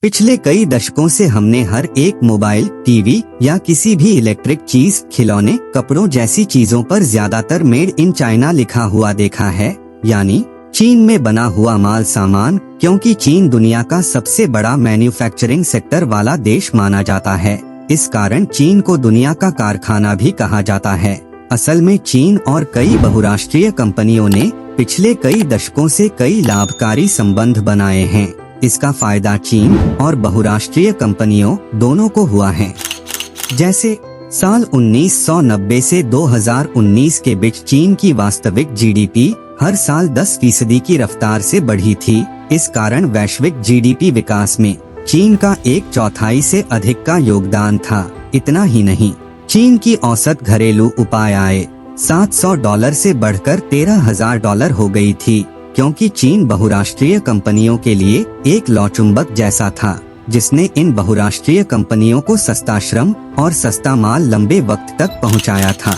पिछले कई दशकों से हमने हर एक मोबाइल, टीवी या किसी भी इलेक्ट्रिक चीज, खिलौने, कपड़ों जैसी चीजों पर ज्यादातर मेड इन चाइना लिखा हुआ देखा है, यानी चीन में बना हुआ माल सामान, क्योंकि चीन दुनिया का सबसे बड़ा मैन्युफैक्चरिंग सेक्टर वाला देश माना जाता है। इस कारण चीन को दुनिया का कारखाना भी कहा जाता है। असल में चीन और कई बहुराष्ट्रीय कंपनियों ने पिछले कई दशकों से कई लाभकारी संबंध बनाए हैं। इसका फायदा चीन और बहुराष्ट्रीय कंपनियों दोनों को हुआ है। जैसे साल 1990 से 2019 के बीच चीन की वास्तविक जीडीपी हर साल 10% की रफ्तार से बढ़ी थी। इस कारण वैश्विक जीडीपी विकास में चीन का 1/4 से अधिक का योगदान था। इतना ही नहीं, चीन की औसत घरेलू उपाय आय $700 से बढ़कर $13,000 हो गई थी, क्योंकि चीन बहुराष्ट्रीय कंपनियों के लिए एक लौचुंबक जैसा था, जिसने इन बहुराष्ट्रीय कंपनियों को सस्ता श्रम और सस्ता माल लंबे वक्त तक पहुंचाया था।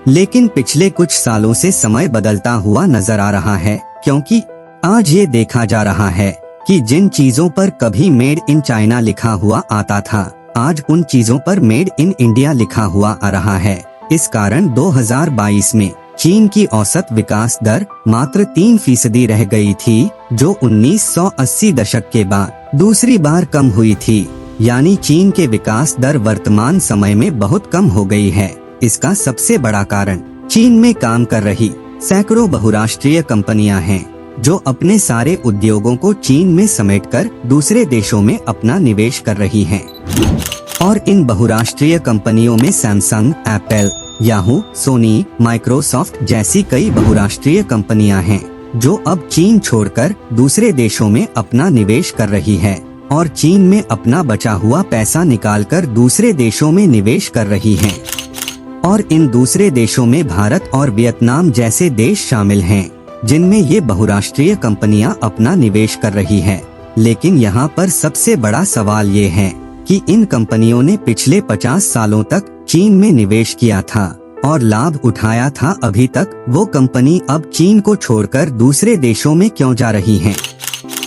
लेकिन पिछले कुछ सालों से समय बदलता हुआ नजर आ रहा है, क्योंकि आज ये देखा जा रहा है कि जिन चीजों पर कभी मेड इन चाइना लिखा हुआ आता था, आज उन चीजों पर मेड इन इंडिया लिखा हुआ आ रहा है। इस कारण 2022 में चीन की औसत विकास दर मात्र 3% रह गई थी, जो 1980 दशक के बाद दूसरी बार कम हुई थी। यानी चीन के विकास दर वर्तमान समय में बहुत कम हो गई है। इसका सबसे बड़ा कारण चीन में काम कर रही सैकड़ों बहुराष्ट्रीय कंपनियां हैं, जो अपने सारे उद्योगों को चीन में समेटकर दूसरे देशों में अपना निवेश कर रही हैं। और इन बहुराष्ट्रीय कंपनियों में Samsung, Apple, Yahoo, Sony, Microsoft जैसी कई बहुराष्ट्रीय कंपनियां हैं, जो अब चीन छोड़कर दूसरे देशों में अपना निवेश कर रही है और चीन में अपना बचा हुआ पैसा निकालकर दूसरे देशों में निवेश कर रही हैं। और इन दूसरे देशों में भारत और वियतनाम जैसे देश शामिल हैं, जिनमें ये बहुराष्ट्रीय कंपनियां अपना निवेश कर रही है। लेकिन यहाँ पर सबसे बड़ा सवाल ये है कि इन कंपनियों ने पिछले 50 सालों तक चीन में निवेश किया था और लाभ उठाया था। अभी तक वो कंपनी अब चीन को छोड़कर दूसरे देशों में क्यों जा रही हैं?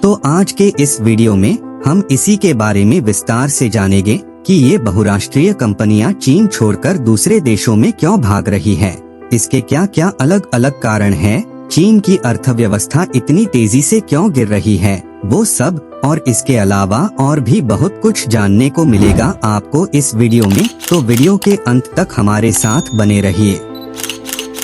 तो आज के इस वीडियो में हम इसी के बारे में विस्तार से जानेंगे कि ये बहुराष्ट्रीय कंपनियां चीन छोड़कर दूसरे देशों में क्यों भाग रही है, इसके क्या क्या अलग अलग कारण हैं, चीन की अर्थव्यवस्था इतनी तेजी से क्यों गिर रही है, वो सब और इसके अलावा और भी बहुत कुछ जानने को मिलेगा आपको इस वीडियो में। तो वीडियो के अंत तक हमारे साथ बने रहिए।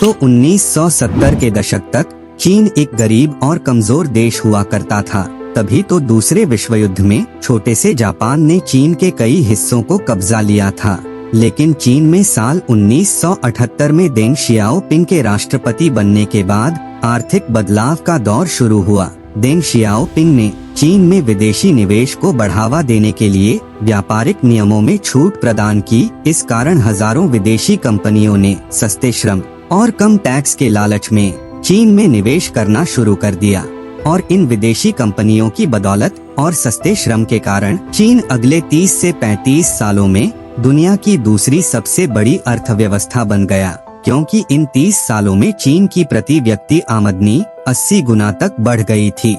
तो 1970 के दशक तक चीन एक गरीब और कमजोर देश हुआ करता था। तभी तो दूसरे विश्व युद्ध में छोटे से जापान ने चीन के कई हिस्सों को कब्जा लिया था। लेकिन चीन में साल 1978 में देंग शियाओपिंग के राष्ट्रपति बनने के बाद आर्थिक बदलाव का दौर शुरू हुआ। देंग शियाओपिंग ने चीन में विदेशी निवेश को बढ़ावा देने के लिए व्यापारिक नियमों में छूट प्रदान की। इस कारण हजारों विदेशी कंपनियों ने सस्ते श्रम और कम टैक्स के लालच में चीन में निवेश करना शुरू कर दिया। और इन विदेशी कंपनियों की बदौलत और सस्ते श्रम के कारण चीन अगले 30 से 35 सालों में दुनिया की दूसरी सबसे बड़ी अर्थव्यवस्था बन गया, क्योंकि इन 30 सालों में चीन की प्रति व्यक्ति आमदनी 80 गुना तक बढ़ गई थी।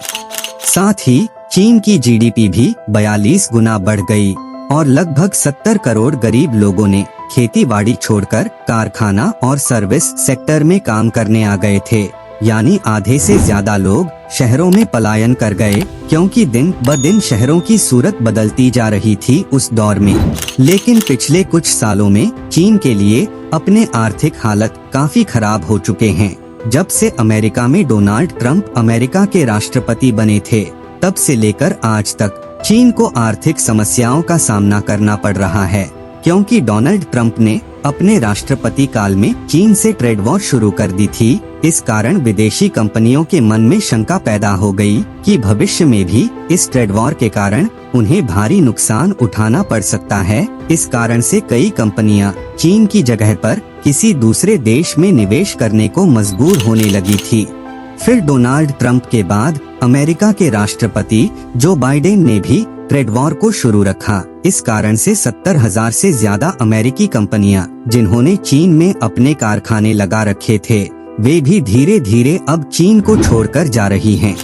साथ ही चीन की जीडीपी भी 42 गुना बढ़ गई और लगभग 70 करोड़ गरीब लोगों ने खेती-बाड़ी छोड़कर कारखाना और सर्विस सेक्टर में काम करने आ गए थे। यानी आधे से ज्यादा लोग शहरों में पलायन कर गए, क्योंकि दिन ब दिन शहरों की सूरत बदलती जा रही थी उस दौर में। लेकिन पिछले कुछ सालों में चीन के लिए अपने आर्थिक हालत काफी खराब हो चुके हैं। जब से अमेरिका में डोनाल्ड ट्रंप अमेरिका के राष्ट्रपति बने थे, तब से लेकर आज तक चीन को आर्थिक समस्याओं का सामना करना पड़ रहा है, क्योंकि डोनाल्ड ट्रंप ने अपने राष्ट्रपति काल में चीन से ट्रेड वॉर शुरू कर दी थी। इस कारण विदेशी कंपनियों के मन में शंका पैदा हो गई कि भविष्य में भी इस ट्रेड वॉर के कारण उन्हें भारी नुकसान उठाना पड़ सकता है। इस कारण से कई कंपनियां चीन की जगह पर किसी दूसरे देश में निवेश करने को मजबूर होने लगी थी। फिर डोनाल्ड ट्रंप के बाद अमेरिका के राष्ट्रपति जो बाइडेन ने भी ट्रेड वॉर को शुरू रखा। इस कारण से 70,000 से ज्यादा अमेरिकी कंपनियां जिन्होंने चीन में अपने कारखाने लगा रखे थे, वे भी धीरे धीरे अब चीन को छोड़कर जा रही हैं।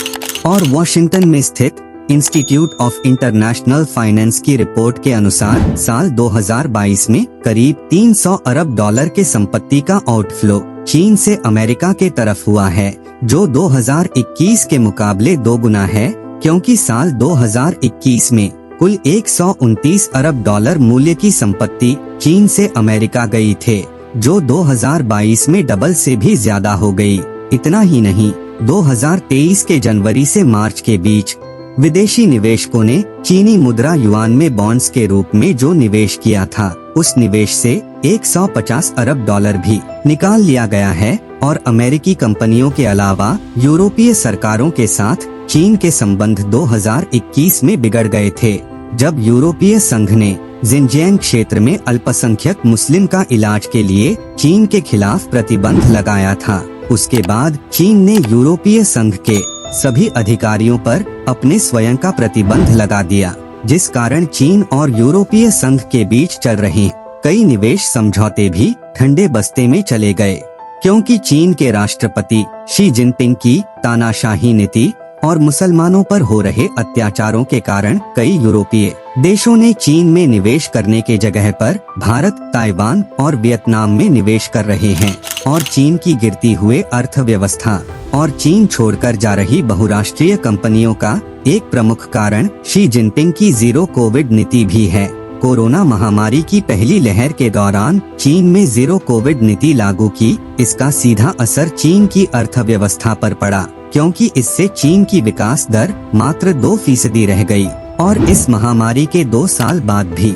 और वॉशिंगटन में स्थित इंस्टीट्यूट ऑफ इंटरनेशनल फाइनेंस की रिपोर्ट के अनुसार साल 2022 में करीब 300 अरब डॉलर के संपत्ति का आउटफ्लो चीन से अमेरिका के तरफ हुआ है, जो 2021 के मुकाबले 2 गुना है, क्योंकि साल 2021 में कुल 129 अरब डॉलर मूल्य की संपत्ति चीन से अमेरिका गई थे, जो 2022 में डबल से भी ज्यादा हो गई। इतना ही नहीं, 2023 के जनवरी से मार्च के बीच विदेशी निवेशकों ने चीनी मुद्रा युआन में बॉन्ड्स के रूप में जो निवेश किया था, उस निवेश से 150 अरब डॉलर भी निकाल लिया गया है और अमेरिकी कंपनियों के अलावा यूरोपीय सरकारों के साथ चीन के संबंध 2021 में बिगड़ गए थे, जब यूरोपीय संघ ने जिनजियांग क्षेत्र में अल्पसंख्यक मुस्लिम का इलाज के लिए चीन के खिलाफ प्रतिबंध लगाया था। उसके बाद चीन ने यूरोपीय संघ के सभी अधिकारियों पर अपने स्वयं का प्रतिबंध लगा दिया, जिस कारण चीन और यूरोपीय संघ के बीच चल रहे कई निवेश समझौते भी ठंडे बस्ते में चले गए, क्योंकि चीन के राष्ट्रपति शी जिनपिंग की तानाशाही नीति और मुसलमानों पर हो रहे अत्याचारों के कारण कई यूरोपीय देशों ने चीन में निवेश करने के जगह पर भारत, ताइवान और वियतनाम में निवेश कर रहे हैं और चीन की गिरती हुए अर्थव्यवस्था और चीन छोड़कर जा रही बहुराष्ट्रीय कंपनियों का एक प्रमुख कारण शी जिनपिंग की जीरो कोविड नीति भी है। कोरोना महामारी की पहली लहर के दौरान चीन में जीरो कोविड नीति लागू की, इसका सीधा असर चीन की अर्थव्यवस्था पर पड़ा, क्योंकि इससे चीन की विकास दर मात्र 2% रह गई और इस महामारी के 2 साल बाद भी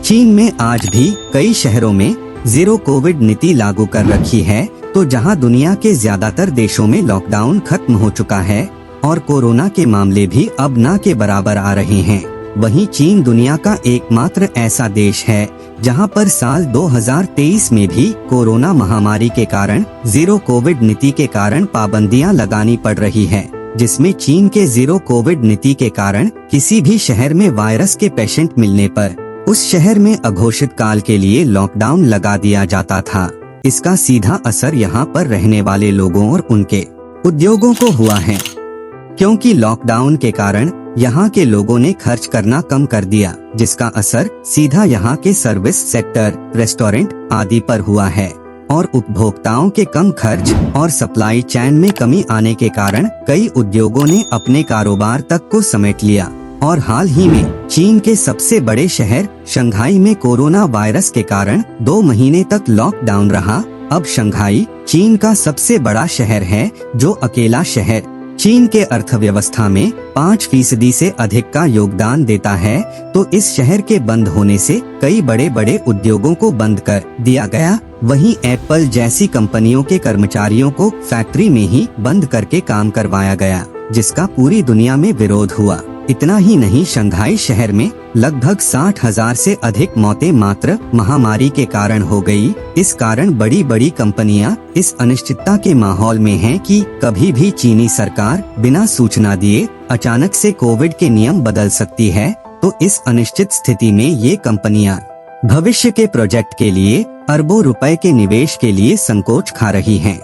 चीन में आज भी कई शहरों में जीरो कोविड नीति लागू कर रखी है। तो जहां दुनिया के ज्यादातर देशों में लॉकडाउन खत्म हो चुका है और कोरोना के मामले भी अब न के बराबर आ रहे हैं, वहीं चीन दुनिया का एकमात्र ऐसा देश है जहां पर साल 2023 में भी कोरोना महामारी के कारण जीरो कोविड नीति के कारण पाबंदियां लगानी पड़ रही है, जिसमें चीन के जीरो कोविड नीति के कारण किसी भी शहर में वायरस के पेशेंट मिलने पर उस शहर में अघोषित काल के लिए लॉकडाउन लगा दिया जाता था। इसका सीधा असर यहाँ पर रहने वाले लोगों और उनके उद्योगों को हुआ है, क्योंकि लॉकडाउन के कारण यहाँ के लोगों ने खर्च करना कम कर दिया, जिसका असर सीधा यहाँ के सर्विस सेक्टर, रेस्टोरेंट आदि पर हुआ है और उपभोक्ताओं के कम खर्च और सप्लाई चेन में कमी आने के कारण कई उद्योगों ने अपने कारोबार तक को समेट लिया। और हाल ही में चीन के सबसे बड़े शहर शंघाई में कोरोना वायरस के कारण 2 महीने तक लॉकडाउन रहा। अब शंघाई चीन का सबसे बड़ा शहर है, जो अकेला शहर चीन के अर्थव्यवस्था में 5% से अधिक का योगदान देता है। तो इस शहर के बंद होने से कई बड़े बड़े उद्योगों को बंद कर दिया गया। वहीं एप्पल जैसी कंपनियों के कर्मचारियों को फैक्ट्री में ही बंद करके काम करवाया गया, जिसका पूरी दुनिया में विरोध हुआ। इतना ही नहीं, शंघाई शहर में लगभग 60,000 से अधिक मौतें मात्र महामारी के कारण हो गई। इस कारण बड़ी बड़ी कंपनियां इस अनिश्चितता के माहौल में हैं कि कभी भी चीनी सरकार बिना सूचना दिए अचानक से कोविड के नियम बदल सकती है। तो इस अनिश्चित स्थिति में ये कंपनियां भविष्य के प्रोजेक्ट के लिए अरबों रुपए के निवेश के लिए संकोच खा रही हैं।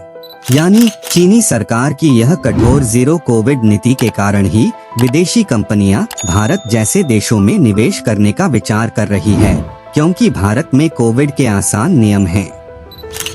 यानी चीनी सरकार की यह कठोर जीरो कोविड नीति के कारण ही विदेशी कंपनियां भारत जैसे देशों में निवेश करने का विचार कर रही है, क्योंकि भारत में कोविड के आसान नियम हैं।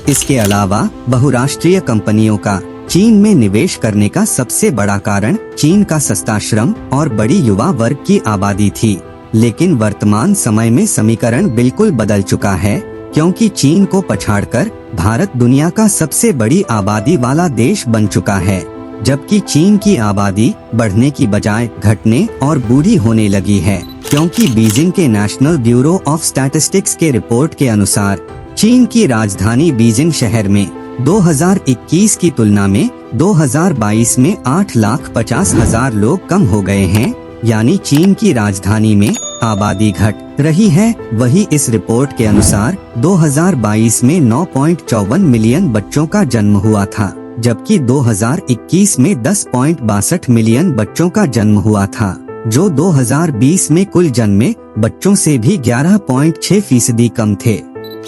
इसके अलावा बहुराष्ट्रीय कंपनियों का चीन में निवेश करने का सबसे बड़ा कारण चीन का सस्ता श्रम और बड़ी युवा वर्ग की आबादी थी। लेकिन वर्तमान समय में समीकरण बिल्कुल बदल चुका है, क्योंकि चीन को पछाड़कर भारत दुनिया का सबसे बड़ी आबादी वाला देश बन चुका है, जबकि चीन की आबादी बढ़ने की बजाय घटने और बूढ़ी होने लगी है। क्योंकि बीजिंग के नेशनल ब्यूरो ऑफ स्टैटिस्टिक्स के रिपोर्ट के अनुसार चीन की राजधानी बीजिंग शहर में 2021 की तुलना में 2022 में 8,50,000 लोग कम हो गए हैं। यानी चीन की राजधानी में आबादी घट रही है। वही इस रिपोर्ट के अनुसार 2022 में 9.54 मिलियन बच्चों का जन्म हुआ था, जबकि 2021 में 10.62 मिलियन बच्चों का जन्म हुआ था, जो 2020 में कुल जन्मे बच्चों से भी 11.6% कम थे।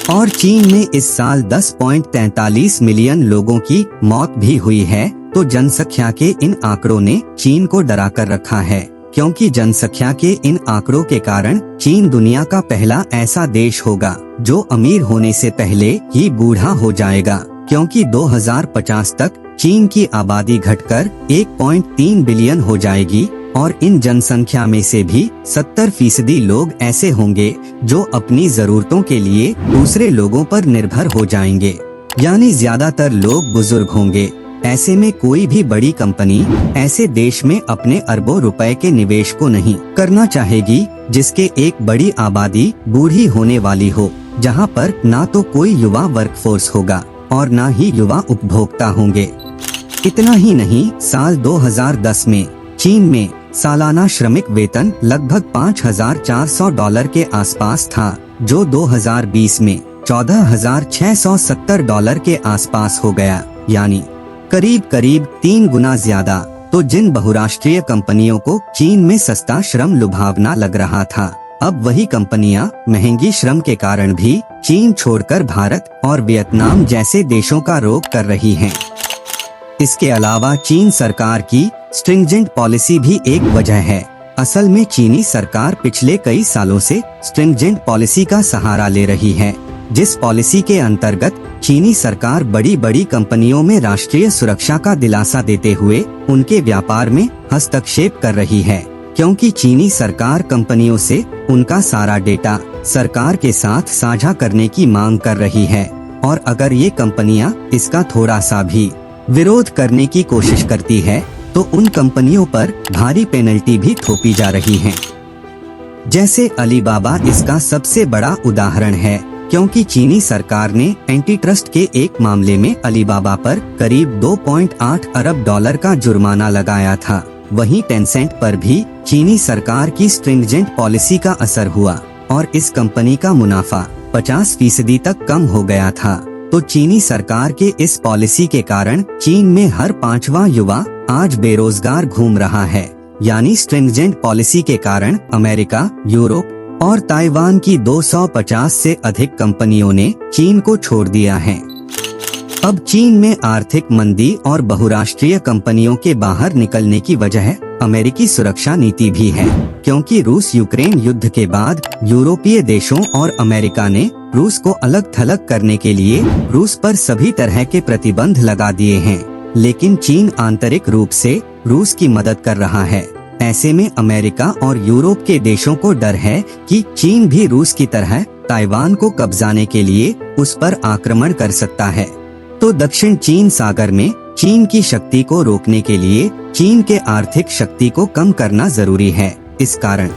और चीन में इस साल 10.43 मिलियन लोगों की मौत भी हुई है। तो जनसंख्या के इन आंकड़ों ने चीन को डरा कर रखा है, क्योंकि जनसंख्या के इन आंकड़ों के कारण चीन दुनिया का पहला ऐसा देश होगा जो अमीर होने से पहले ही बूढ़ा हो जाएगा, क्योंकि 2050 तक चीन की आबादी घटकर 1.3 बिलियन हो जाएगी और इन जनसंख्या में से भी 70% लोग ऐसे होंगे जो अपनी जरूरतों के लिए दूसरे लोगों पर निर्भर हो जाएंगे, यानी ज्यादातर लोग बुजुर्ग होंगे। ऐसे में कोई भी बड़ी कंपनी ऐसे देश में अपने अरबों रुपए के निवेश को नहीं करना चाहेगी जिसके एक बड़ी आबादी बूढ़ी होने वाली हो, जहां पर ना तो कोई युवा वर्कफोर्स होगा और ना ही युवा उपभोक्ता होंगे। इतना ही नहीं, साल 2010 में चीन में सालाना श्रमिक वेतन लगभग $5,400 के आसपास था, जो 2020 में $14,670 के आसपास हो गया, यानी करीब 3 गुना ज्यादा। तो जिन बहुराष्ट्रीय कंपनियों को चीन में सस्ता श्रम लुभावना लग रहा था, अब वही कंपनियां महंगी श्रम के कारण भी चीन छोड़कर भारत और वियतनाम जैसे देशों का रुख कर रही हैं। इसके अलावा चीन सरकार की स्ट्रिंजेंट पॉलिसी भी एक वजह है। असल में चीनी सरकार पिछले कई सालों से स्ट्रिंजेंट पॉलिसी का सहारा ले रही है, जिस पॉलिसी के अंतर्गत चीनी सरकार बड़ी बड़ी कंपनियों में राष्ट्रीय सुरक्षा का दिलासा देते हुए उनके व्यापार में हस्तक्षेप कर रही है, क्योंकि चीनी सरकार कंपनियों से उनका सारा डेटा सरकार के साथ साझा करने की मांग कर रही है, और अगर ये कंपनियां इसका थोड़ा सा भी विरोध करने की कोशिश करती है तो उन कंपनियों पर भारी पेनल्टी भी थोपी जा रही है। जैसे अलीबाबा इसका सबसे बड़ा उदाहरण है, क्योंकि चीनी सरकार ने एंटी ट्रस्ट के एक मामले में अलीबाबा पर करीब $2.8 अरब का जुर्माना लगाया था। वहीं टेंसेंट पर भी चीनी सरकार की स्ट्रिंजेंट पॉलिसी का असर हुआ और इस कंपनी का मुनाफा 50% तक कम हो गया था। तो चीनी सरकार के इस पॉलिसी के कारण चीन में हर 5वां युवा आज बेरोजगार घूम रहा है, यानी स्ट्रिंजेंट पॉलिसी के कारण अमेरिका, यूरोप और ताइवान की 250 से अधिक कंपनियों ने चीन को छोड़ दिया है। अब चीन में आर्थिक मंदी और बहुराष्ट्रीय कंपनियों के बाहर निकलने की वजह अमेरिकी सुरक्षा नीति भी है, क्योंकि रूस यूक्रेन युद्ध के बाद यूरोपीय देशों और अमेरिका ने रूस को अलग थलग करने के लिए रूस पर सभी तरह के प्रतिबंध लगा दिए हैं, लेकिन चीन आंतरिक रूप से रूस की मदद कर रहा है। ऐसे में अमेरिका और यूरोप के देशों को डर है कि चीन भी रूस की तरह ताइवान को कब्जाने के लिए उस पर आक्रमण कर सकता है। तो दक्षिण चीन सागर में चीन की शक्ति को रोकने के लिए चीन के आर्थिक शक्ति को कम करना जरूरी है। इस कारण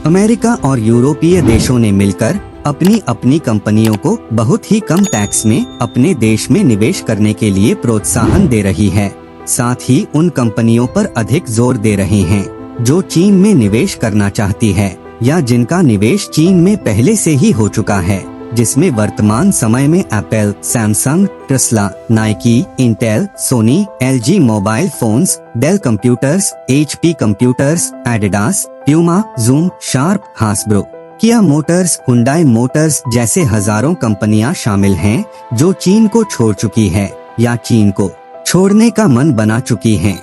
अमेरिका और यूरोपीय देशों ने मिलकर अपनी अपनी कंपनियों को बहुत ही कम टैक्स में अपने देश में निवेश करने के लिए प्रोत्साहन दे रही है। साथ ही उन कंपनियों पर अधिक जोर दे रहे हैं जो चीन में निवेश करना चाहती है या जिनका निवेश चीन में पहले से ही हो चुका है, जिसमें वर्तमान समय में Apple, Samsung, Tesla, Nike, Intel, Sony, LG mobile phones, Dell computers, HP computers, Adidas, Puma, Zoom, Sharp, Hasbro, Kia Motors, Hyundai Motors जैसे हजारों कंपनियां शामिल हैं जो चीन को छोड़ चुकी है या चीन को छोड़ने का मन बना चुकी हैं।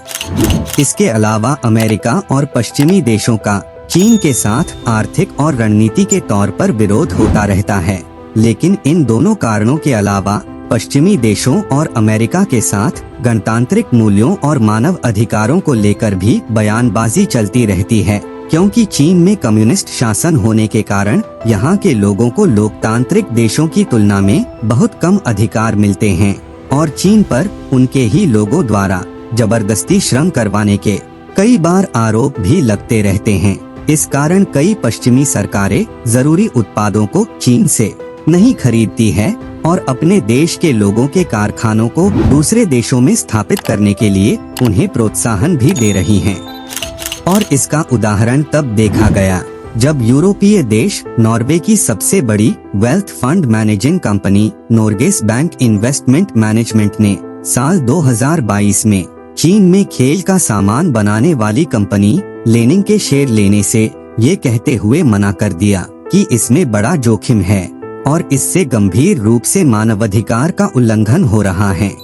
इसके अलावा अमेरिका और पश्चिमी देशों का चीन के साथ आर्थिक और रणनीति के तौर पर विरोध होता रहता है, लेकिन इन दोनों कारणों के अलावा पश्चिमी देशों और अमेरिका के साथ गणतांत्रिक मूल्यों और मानव अधिकारों को लेकर भी बयानबाजी चलती रहती है, क्योंकि चीन में कम्युनिस्ट शासन होने के कारण यहाँ के लोगों को लोकतांत्रिक देशों की तुलना में बहुत कम अधिकार मिलते हैं और चीन पर उनके ही लोगों द्वारा जबरदस्ती श्रम करवाने के कई बार आरोप भी लगते रहते हैं। इस कारण कई पश्चिमी सरकारें जरूरी उत्पादों को चीन से नहीं खरीदती है और अपने देश के लोगों के कारखानों को दूसरे देशों में स्थापित करने के लिए उन्हें प्रोत्साहन भी दे रही हैं। और इसका उदाहरण तब देखा गया जब यूरोपीय देश नॉर्वे की सबसे बड़ी wealth fund managing company Norges bank investment management ने साल 2022 में चीन में खेल का सामान बनाने वाली कंपनी लेनिंग के शेयर लेने से ये कहते हुए मना कर दिया कि इसमें बड़ा जोखिम है और इससे गंभीर रूप से मानवाधिकार का उल्लंघन हो रहा है।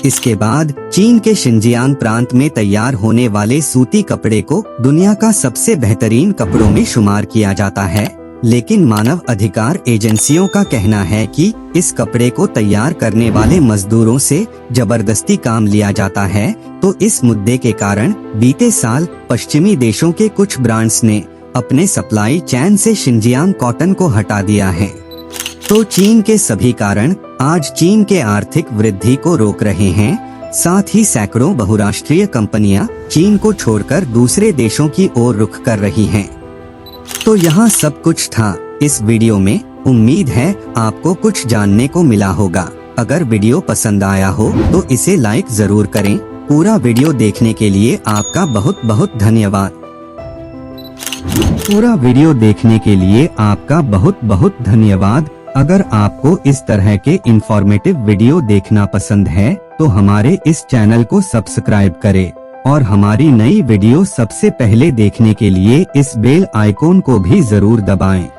इसके बाद चीन के शिनजियांग प्रांत में तैयार होने वाले सूती कपड़े को दुनिया का सबसे बेहतरीन कपड़ों में शुमार किया जाता है, लेकिन मानव अधिकार एजेंसियों का कहना है कि इस कपड़े को तैयार करने वाले मजदूरों से जबरदस्ती काम लिया जाता है। तो इस मुद्दे के कारण बीते साल पश्चिमी देशों के कुछ ब्रांड्स ने अपने सप्लाई चेन से शिनजियांग कॉटन को हटा दिया है। तो चीन के सभी कारण आज चीन के आर्थिक वृद्धि को रोक रहे हैं। साथ ही सैकड़ों बहुराष्ट्रीय कंपनियां चीन को छोड़कर दूसरे देशों की ओर रुख कर रही हैं। तो यहाँ सब कुछ था इस वीडियो में। उम्मीद है आपको कुछ जानने को मिला होगा। अगर वीडियो पसंद आया हो तो इसे लाइक जरूर करें। पूरा वीडियो देखने के लिए आपका बहुत बहुत धन्यवाद। पूरा वीडियो देखने के लिए आपका बहुत बहुत धन्यवाद। अगर आपको इस तरह के इंफॉर्मेटिव वीडियो देखना पसंद है तो हमारे इस चैनल को सब्सक्राइब करें और हमारी नई वीडियो सबसे पहले देखने के लिए इस बेल आइकॉन को भी जरूर दबाएं।